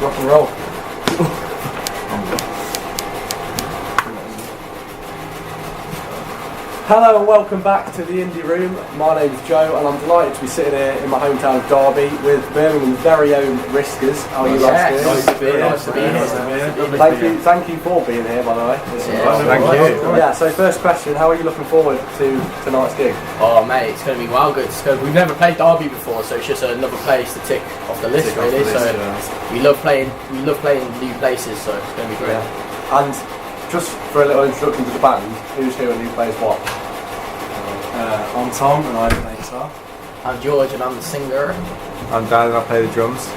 Rock and roll. Hello and welcome back to the Indie Room. My name is Joe and I'm delighted to be sitting here in my hometown of Derby with Birmingham's very own Riscas. How are you guys doing? Nice to be here. Thank you for being here, by the way. Thank you. Yeah, so first question, how are you looking forward to tonight's gig? Oh mate, it's going to be well good. We've never played Derby before, so it's just another place to tick off the list, really. We love playing new places, so it's going to be great. Yeah. And just for a little introduction to the band, who's here and who plays what? I'm Tom and I play guitar. I'm George and I'm the singer. I'm Dan and I play the drums.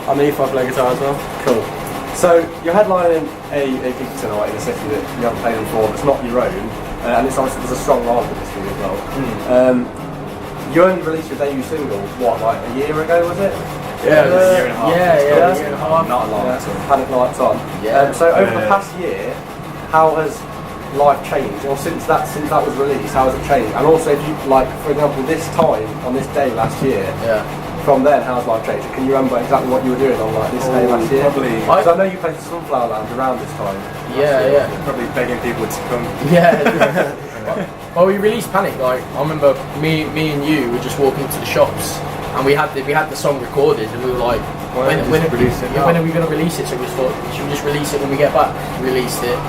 I'm Eph, I play guitar as well. Cool. So you're headlining a gig tonight in a city that you haven't played before, that's not your own, and it's obviously there's a strong line with this gig as well. You only released your debut single, what, like a year ago, was it? Yeah, it was a year and a half. Yeah, a year and a half. Not long. Panic Lights On. Yeah. So over the past year, how has life changed? Or since that was released, how has it changed? And also, if you like, for example, this time on this day last year, from then, how's life changed? Can you remember exactly what you were doing on like this day last year? Probably. Because I know you played the Sunflower Lounge around this time. Yeah. Probably begging people to come. Yeah. Well, we released Panic. Like I remember, me and you were just walking to the shops, and we had the song recorded, and we were like, when are we going to release it? So we thought, should we just release it when we get back? We released it,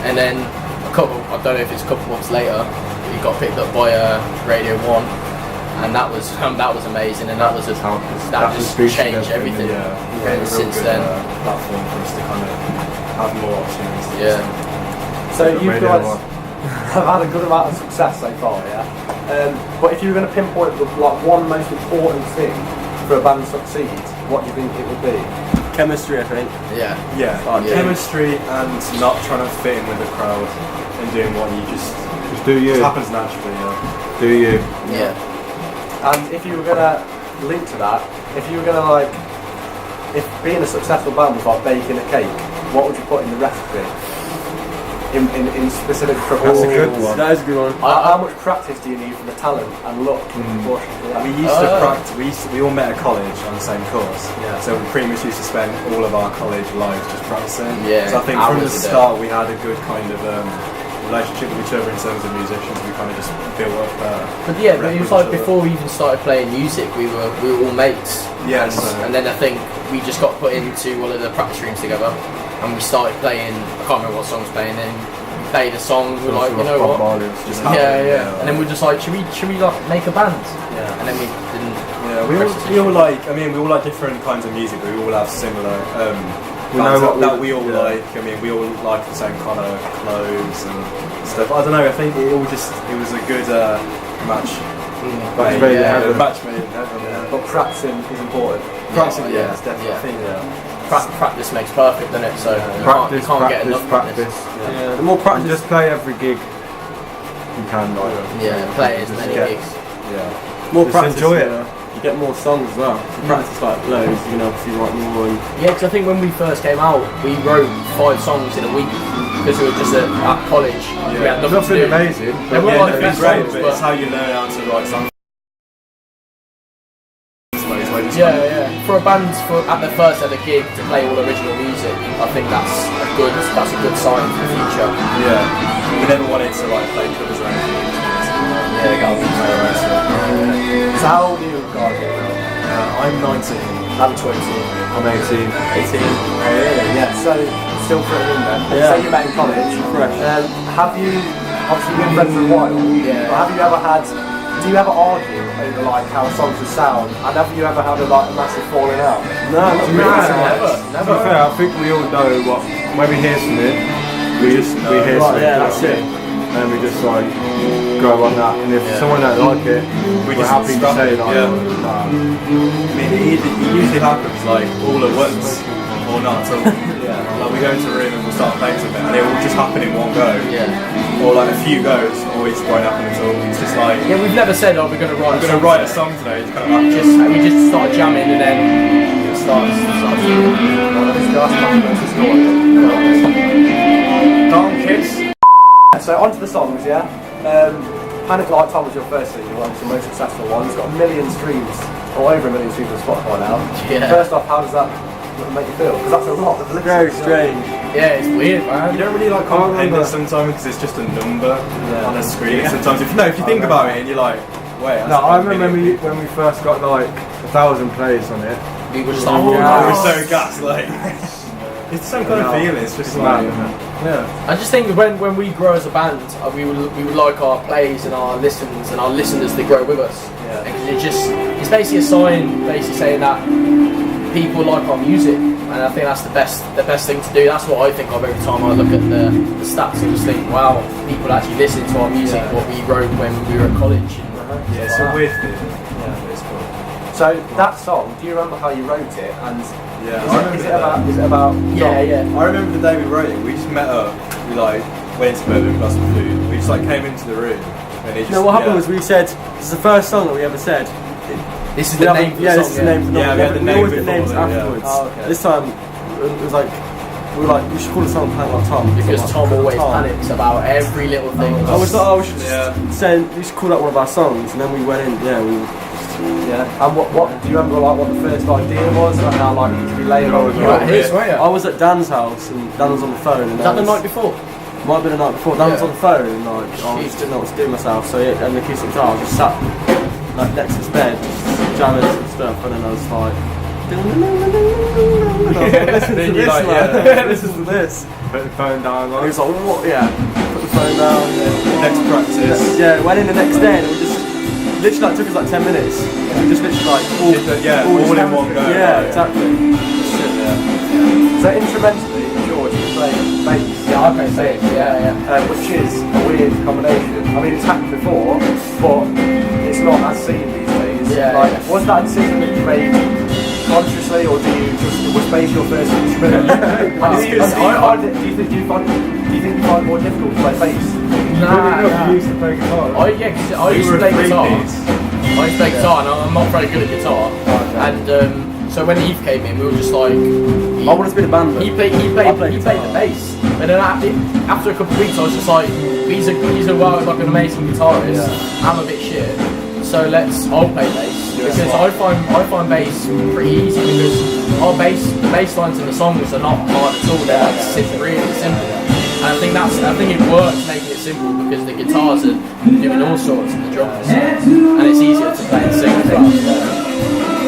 and then I don't know if it's a couple months later, it got picked up by Radio 1, and that was amazing, and that just changed everything. And since then, platform for us to kind of have more opportunities. So you guys have had a good amount of success so far, yeah. But if you were going to pinpoint the one most important thing for a band to succeed, what do you think it would be? Chemistry, I think. Yeah. Chemistry and not trying to fit in with the crowd and doing what you just do you. It happens naturally. Do you? Yeah. And if you were going to link to that, if you were going to if being a successful band was like baking a cake, what would you put in the recipe? In specific proportions. That's a good one. That is a good one. How much practice do you need for the talent and look in proportion to that? We used to practice. We all met at college on the same course. Yeah. So we pretty much used to spend all of our college lives just practicing. Yeah. So I think from the start we had a good kind of relationship with each other in terms of musicians. We kind of just built up. But it was like before we even started playing music, we were all mates. Yeah. And then I think we just got put into one of the practice rooms together, and we started playing. I can't remember what song was playing. Then we played a song. We were like, you know what? And then we were just like, should we like make a band? Yeah. And then we didn't. Yeah. We all like different kinds of music, but we all have similar. We all like. I mean, we all like the same kind of clothes and stuff. I don't know. I think it was a good match. Match made in heaven. But practicing is important. Practicing, it's definitely. I think, practice makes perfect, doesn't it? So you can't get enough practice. The more practice, just play every gig you can. Play as many gigs. Yeah. More practice. Enjoy it. You get more songs as well. If you practice loads, you can obviously write more. Yeah, because I think when we first came out, we wrote 5 songs in a week because we were just at college. We had nothing to do. Amazing. They weren't like the best songs, but it's how you learn how to write songs. For a band at their first ever gig to play all original music, I think that's a good sign for the future. Yeah. We never wanted to play covers or anything. They got to play around. So how old are you guys now? I'm 19. I'm 20. I'm 18. 18. Oh really? Yeah. So still pretty in there. Yeah. So you met in college. Fresh. Have you obviously been friends for a while? Yeah. But do you ever argue over how songs would sound? And have you ever had a massive falling out? No, not really. Never. To be fair, I think we all know when we hear something, we hear something. Yeah, that's it. And we just go on that. And if someone don't like it, we're happy to say that. I mean, it usually happens all at once or not at all. We go into a room and we'll start playing something, and it will just happen in one go. Yeah. Or a few goes, or it won't happen at all. It's just we've never said, we're going to write. We're going to write a song today. It's kind of we just start jamming, and then it starts. So onto the songs, yeah. Panic Lights On was your first single, and it's the most successful one. It's got 1 million streams, or over 1 million streams on Spotify now. Yeah. First off, how does that make you feel? Because that's a lot of listening. Very strange. Yeah, it's weird, man. You don't really like comprehend it sometimes because it's just a number on a screen. Yeah. Sometimes if you think about it and you're like, wait. No, I remember when we first got like 1,000 plays on it. We were just like, We oh, were so gassed, like. It's the same kind of feeling. It's just like, I just think when we grow as a band, we would like our plays and our listens and our listeners to grow with us. Yeah. It's basically a sign, basically saying that people like our music, and I think that's the best thing to do. That's what I think of every time I look at the stats and just think, wow, people actually listen to our music, what we wrote when we were at college. yeah, it's a weird feeling. Yeah, it's cool. So that song, do you remember how you wrote it? And Yeah, is it about? Yeah. I remember the day we wrote it. We just met up. We like went to Birmingham, got some food. We just like came into the room, and it just. No, what happened was we said, this is the first song that we ever said. This is the name for the song. This is the name for the Yeah, we had the we name always get before names then, yeah. afterwards. Oh, okay. This time, it was like, we were like, we should call the song Panic Like Tom. Because Like, Tom always Tom. panics about every little thing. I was like, we should just say, we should call that one of our songs, and then we went in, Yeah. And what do you remember like what the first idea was and how like it could be layered on? You were at his, weren't you? I was at Dan's house, and Dan was on the phone. And Was that the night before? Might have been the night before. Dan was Yeah. on the phone, and like, I just didn't know what to do with myself, so yeah, and the acoustic guitar, I just sat like next to his bed, just jamming some stuff, and then I was like, listen to this, man. Listen to this. Put the phone down. And he was like, what? Yeah. Put the phone down. Next practice. Yeah, went in the next day, and we just literally like took us like 10 minutes. We just literally like all in one go. Yeah, exactly. So instrumentally, George, you play bass. Yeah, I play bass. Yeah. Which is a weird combination. I mean, it's happened before, but it's not as seen these days. Yeah, Like, yeah. was that a decision that you made consciously, or was bass your first instrument? Do you think you find it more difficult to play bass? Nah. You used to play guitar. I used to play guitar. I used to play guitar, and I'm not very good at guitar. And so when Eve came in, we were just like, I wanted to be in a band. he played the bass. And then after a couple of weeks, I was just like, he's like an amazing guitarist. I'm a bit shit, so I'll play bass because I find bass pretty easy because the bass lines in the songs are not hard at all. They're like really simple. And I think it works making it simple because the guitars are doing all sorts and the drums, and it's easier to play and sing as well.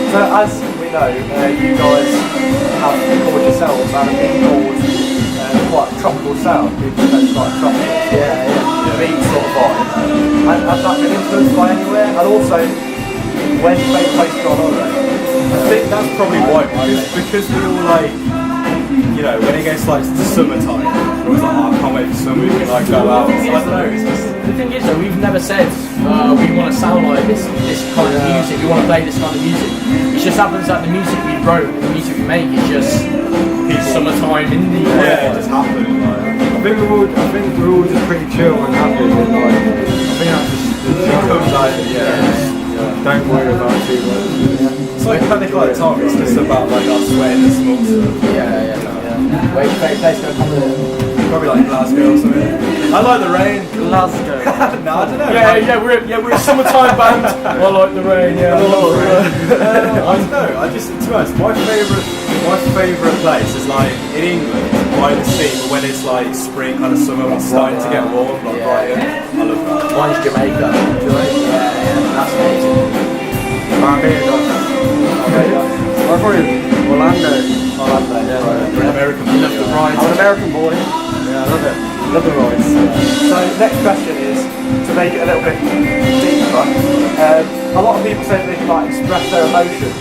So as we know, you guys have called yourselves and have been called quite a tropical sound. People say it's quite a tropical beat sort of vibe. And has that been influenced by anywhere? And also, when you make places on holiday? I think that's probably why, because we all like, you know, when it gets like the summertime, we're always like, oh, I can't wait for summer, we can like go out. I don't know, it's just. The thing is though, we've never said we want to sound like this kind of music, we want to play this kind of music. It just happens that the music we wrote, the music we make is just summertime indie. Yeah, it just happened. I think we're all just pretty chill and happy. And, like, I think that's just It comes out, yeah. don't worry about it too much. It's like Panic Like Tom, it's just about like our sweat and the small stuff. Yeah. Where's your favourite place to go? Probably like Glasgow or something. I like the rain. Glasgow. No, I don't know. We're a summertime band. I like the rain, I don't know. I just, to be honest, my favourite place is like in England by the sea, but when it's like spring, kind of summer, when it's starting to get warm, like Brighton. I love that. Mine's Jamaica. That's amazing. I'm probably Orlando. You're an American. You love the rides. I'm an American boy. Yeah, I love it. Love the rides. So next question is, to make it a little bit deeper, a lot of people say that they can like express their emotions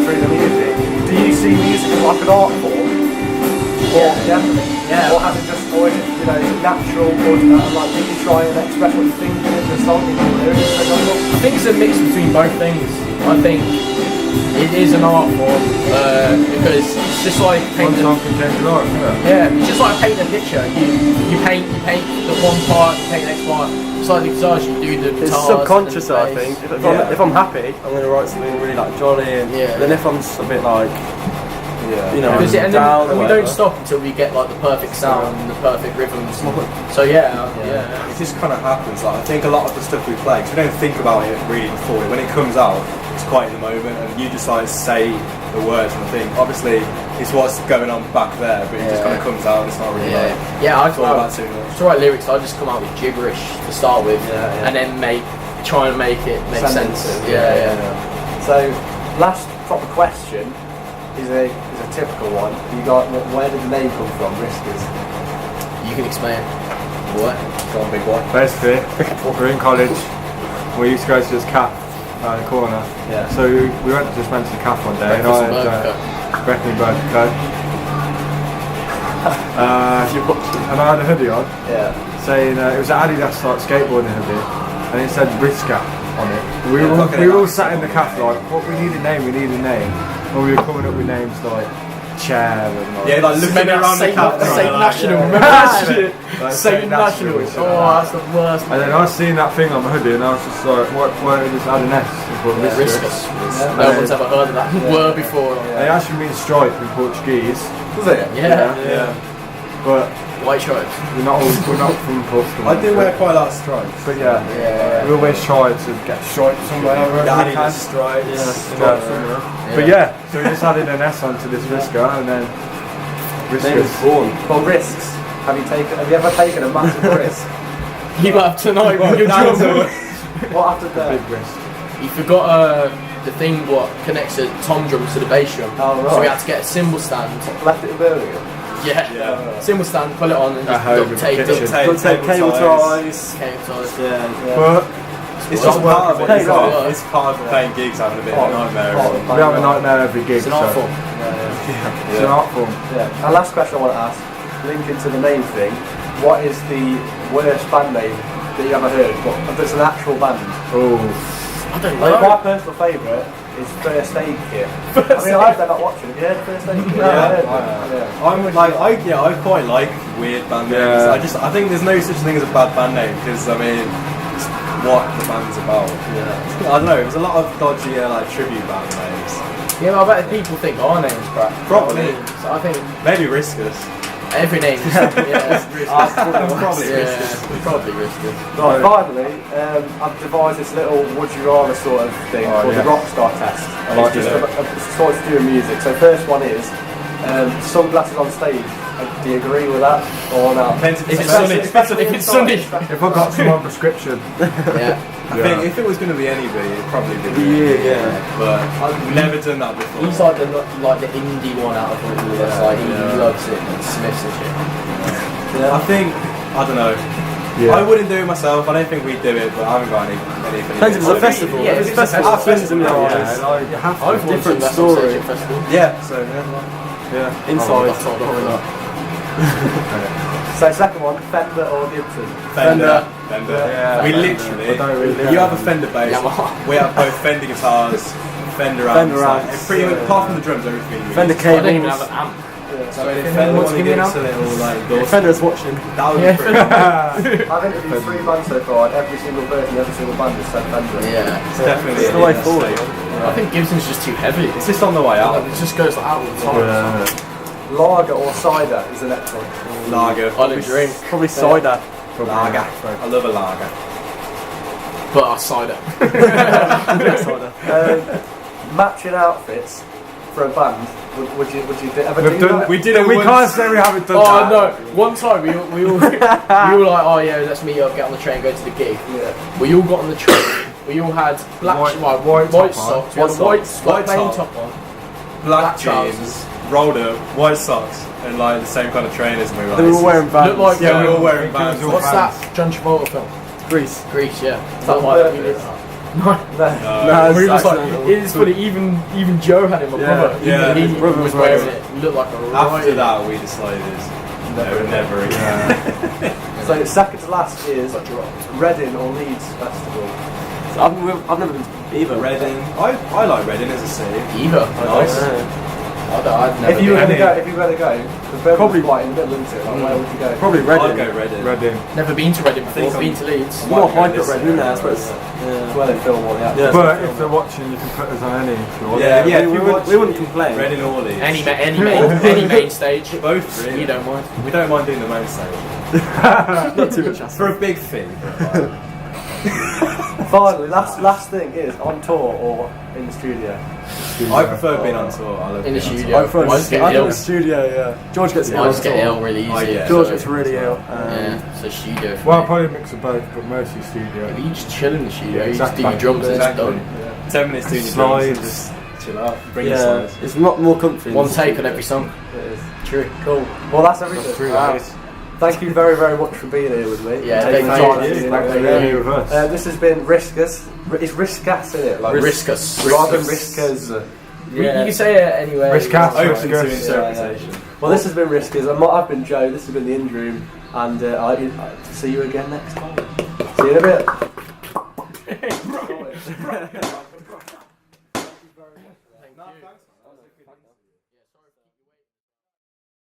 through the music. Do you see music as like an art form? Or, or has it just, or is it, you know, is it natural, or like do you try and express what you think in the song, in your lyrics, for example? I think it's a mix between both things. I think it is an art form because it's just like One painting. song can change your life, Yeah, it's just like painting a picture. You paint the one part, you paint the next part. It's like the guitars, you do the guitars. It's subconscious, and the I think. bass. If I'm happy, I'm going to write something really like jolly. And then if I'm just a bit like, you know, Because and down we or don't whatever. stop until we get like the perfect sound and the perfect rhythms. So yeah. It just kind of happens. Like I think a lot of the stuff we play, 'cause we don't think about it really before. When it comes out, it's quite in the moment, and you just like say the words. And I think obviously it's what's going on back there, but it just kind of comes out. It's not really like I thought about too much. to write lyrics. I just come out with gibberish to start with, and then try and make it make sense. So, last proper question is a typical one. You got where did the name come from? Riscas. You can explain. What? Go on, big boy. Basically, we're in college. We used to go to this cafe around the corner. Yeah. So we went to the cafe one day, and I had Bethany Burger Co. And I had a hoodie on, saying it was an Adidas like skateboarding hoodie, and it said Riscas on it. We were all sat in the cafe like, what? We need a name. And we were coming up with names like Chair and like looking around the cafe. Saint National. Remember that shit? Saint National. Oh, that's the worst. And then I seen that thing on my hoodie, and I was just like, why did this add an S? Riscas. No one's ever heard of that word before. It actually means stripe in Portuguese. Was it? Yeah. But White stripes. we're not from Portugal. I do wear quite a lot of stripes. But we always try to get stripes somewhere. Adidas stripes. But so we just added an S onto this Risca, and then Name is born. Well, risks. Have you ever taken a massive risk? You have tonight with your drum. What happened there? big risk. You forgot the thing what connects the tom drums to the bass drum. Oh, right. So we had to get a cymbal stand. Left it in Birmingham. Yeah. Cymbal stand, pull it on, and just duct tape it. Duct tape, cable ties. Cable ties. But It's just part of it. Pays off. It's part of playing gigs, having a bit of a nightmare. we have a nightmare every gig. It's an art form. It's an art form. Yeah. And last question I want to ask, linking to the name thing, what is the worst band name that you ever heard? But that's an actual band. Oh. I don't Like, know. my personal favourite is First Aid Kit. I mean, I've not watching. Have you heard of First Aid Kit? I quite like weird band names. Yeah. I think there's no such thing as a bad band name because I mean, it's what the band's about. I don't know. There's a lot of dodgy like tribute band names. Yeah, but I bet people think our name's crap. Probably. So I think Maybe Riscas. every name is Probably Probably Riscas. Right, finally, I've devised this little would you rather sort of thing called the Rockstar test. And like it's just a sort of to do with music. So first one is sunglasses on stage. Do you agree with that or not? If it's sunny. If I got some on prescription. I think if it was going to be anybody, it'd probably be But I've never done that before. He's like the indie one out of all of us. Like he loves it and Smiths and shit. I think I don't know. I wouldn't do it myself. I don't think we'd do it, but I haven't got anything. Depends if it's a festival. Yeah, if it's a festival, You have to. I've different different story. festival. Yeah, so Inside. So second one, Fender or Gibson? Fender. Yeah. We literally, you have a Fender bass, we have both Fender guitars, Fender amps. Like, pretty much, apart from the drums, everything. Fender I don't even cables. have an amp. So if Fender wants to give us a little like endorsement, Fender's watching. that would be pretty good. I've interviewed 3 bands so far, and every single person, every single band has said Fender. Yeah. It's definitely It's the way forward. I think Gibson's just too heavy. It's just on the way out. It just goes like out all the time. Lager or cider is the next one. Lager. I don't drink, Probably cider. Lager. I love a lager. but I cider. Matching outfits for a band. Would you ever do that? We did it We once. can't say we haven't done Oh that. no! One time we all we were like, oh yeah, let's meet up, get on the train, go to the gig. Yeah. We all got on the train. We all had black White top socks. on. We had a white plain top. top on. Black trousers. jeans, rolled up, white socks, and like the same kind of trainers, and we were They were all wearing Looked Vans. like Yeah, we were all wearing Vans. What's that John Travolta film? Grease. Grease, yeah. That Like, was we did that. No. No, We was like, accidental. it's funny. Even Joe had him. My brother. yeah, He his brother was was wearing wearing it. He looked like a After riot. that, we decided never again. So second to last is Reading or Leeds Festival. I've never been to either. Reading. I like Reading as a city. Either. Nice. I'd never If you were been. going to go, because Birmingham's quite in the middle, isn't it? Like, where would you go? Probably I'd Reading. go Reading. Reading. Never been to Reading before. think Been to Leeds. More Might go hype at this Reading, year. isn't there? I suppose. It's where they film all the actors. Yeah. But if they're watching, you can put us on any if you want. Yeah, we if you wouldn't- watch we wouldn't complain. Reading or Leeds. Any main stage. Both really. You don't mind. We don't mind doing the main stage. Not too much hassle. For a big fee. Finally, last thing is on tour or in the studio. I prefer being on tour. I love In the being on studio. tour. I prefer Mine's getting I think ill. the studio, yeah. George gets ill. I on just get tour. ill really easy. Oh, yeah. George so, gets really ill. yeah, so studio. Well, I'll probably mix of both, but mostly studio. If you just chill in the studio, Yeah, you just do exactly. your drums and it's done. 10 minutes doing your drums and just chill out. Bring your Yeah, slides. it's more comfy. One take on every song. True. Cool. Well, that's everything. That's true, Wow. that is. Thank you very, very much for being here with me. Yeah, Taking the thank time you. to do Thanks that. for being here with us. This has been Riscas. It's Riscas, isn't it? Like Riscas. Rather than Riscas. You can say it anyway. Riscas. Open to Riscas. interpretation. Well, this has been Riscas. I've been Joe. This has been the Indie Room. And I'll see you again next time. See you in a bit. Thank you.